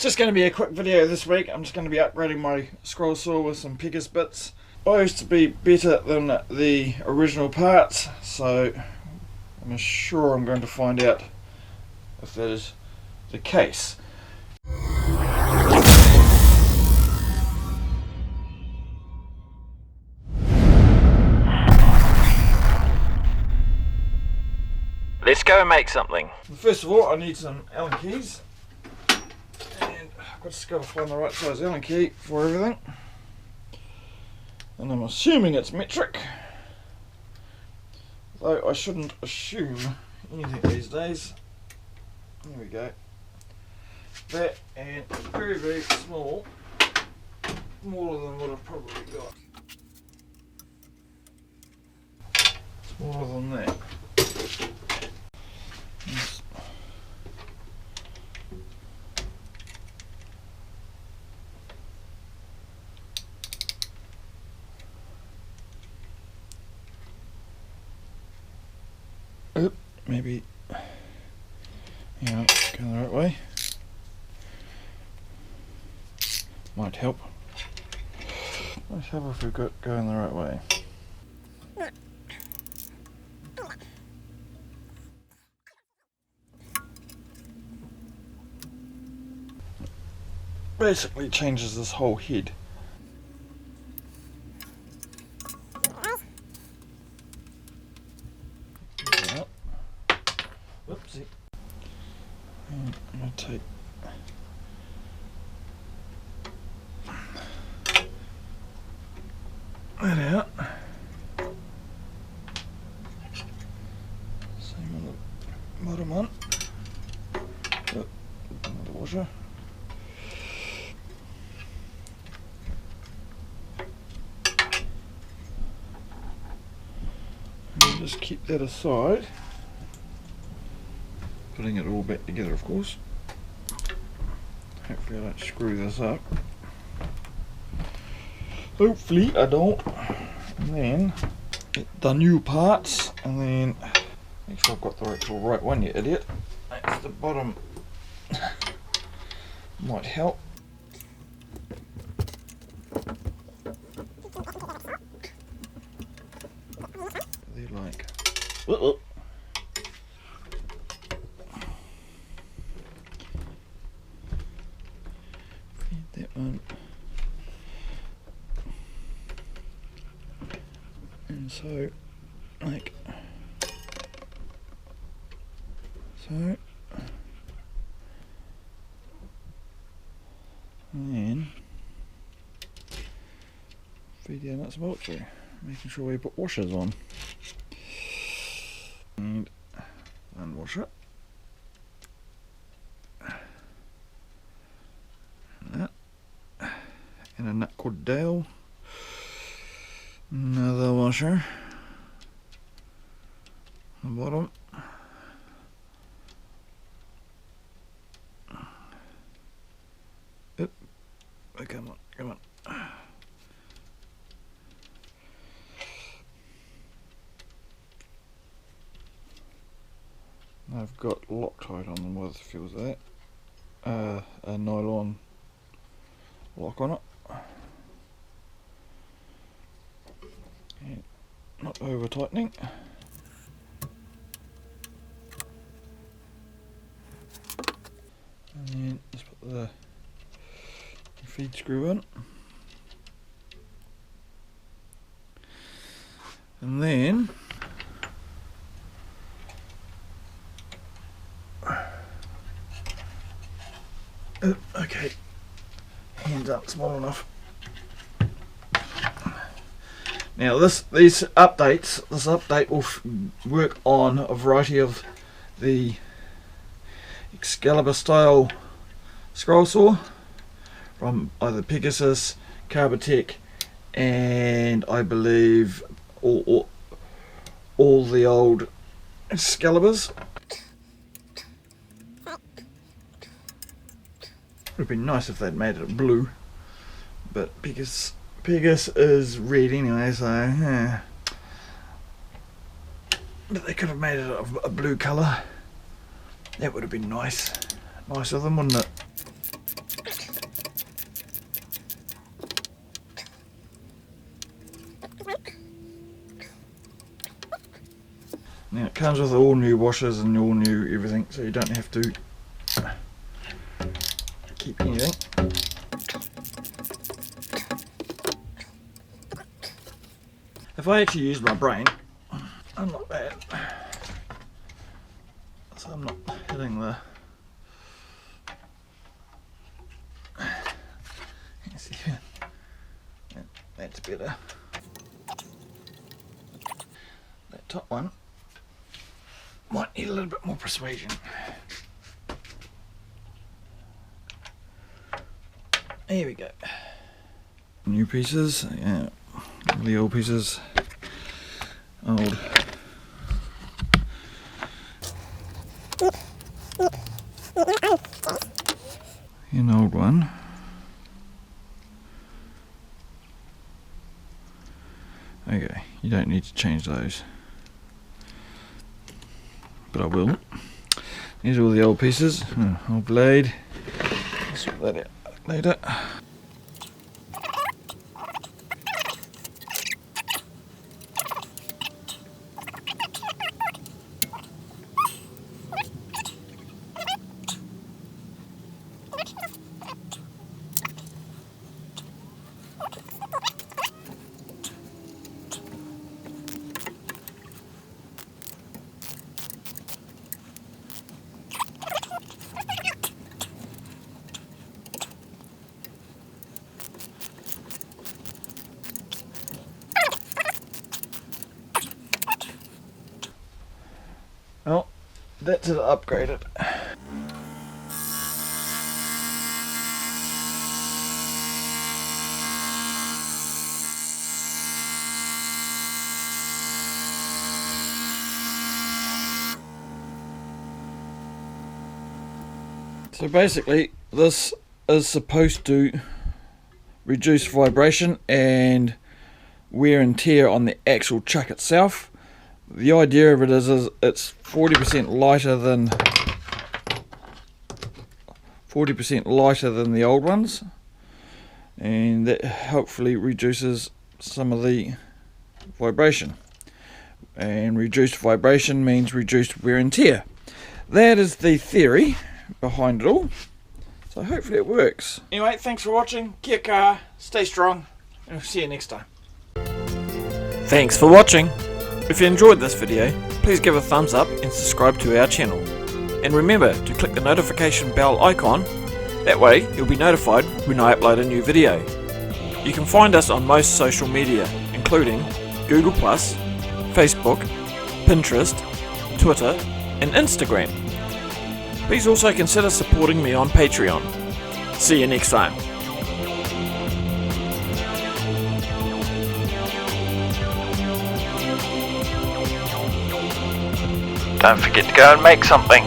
It's just going to be a quick video this week. I'm just going to be upgrading my scroll saw with some Pegas bits. I used to be better than the original parts, so I'm sure I'm going to find out if that is the case. Let's go and make something. First of all, I need some Allen keys. And I've got to go find the right size Allen key for everything. And I'm assuming it's metric. Though I shouldn't assume anything these days. There we go. That and very, very small. Smaller than what I've probably got. Smaller than that. Oop, maybe, yeah, going the right way. Might help. Might help if we've got going the right way. Basically changes this whole head. Whoopsie. And I'm going to take that out. Same on the bottom one. Oh, another washer. And just keep that aside. Putting it all back together, of course. Hopefully I don't screw this up. Hopefully I don't. And then get the new parts, and then make sure I've got the actual right one, you idiot. That's the bottom. Might help. They're like, uh-oh. That one, and so like so, and then feed down that bolt through, making sure we put washers on and unwash it. And a nut called Dale. Another washer. The bottom. Oop. Oh, come on, come on. I've got Loctite on them with, feels that. A nylon lock on it. And not over tightening. And then let's put the feed screw in. And then okay, hands up small enough. Now this update will work on a variety of the Excalibur style scroll saw from either Pegasus, Carbatec, and I believe all the old Excaliburs. It would be nice if they'd made it blue, but Pegas is red anyway, so yeah. But they could have made it a blue colour. That would have been nice. Nice of them, wouldn't it? comes with all new washers and all new everything, so you don't have to keep anything. If I actually use my brain, I'm not bad. So I'm not hitting the... That's better. That top one might need a little bit more persuasion. Here we go. New pieces, yeah. The old pieces. Old. An old one. Okay, you don't need to change those, but I will. These are all the old pieces. Old blade. I'll sort that out later. Well, that's it upgraded. So basically, this is supposed to reduce vibration and wear and tear on the actual chuck itself. The idea of it is it's 40% lighter than the old ones, and that hopefully reduces some of the vibration. And reduced vibration means reduced wear and tear. That is the theory behind it all. So hopefully it works. Anyway, thanks for watching. Kia kaha, stay strong, and we'll see you next time. Thanks for watching. If you enjoyed this video, please give a thumbs up and subscribe to our channel. And remember to click the notification bell icon, that way you'll be notified when I upload a new video. You can find us on most social media, including Google+, Facebook, Pinterest, Twitter and Instagram. Please also consider supporting me on Patreon. See you next time. Don't forget to go and make something.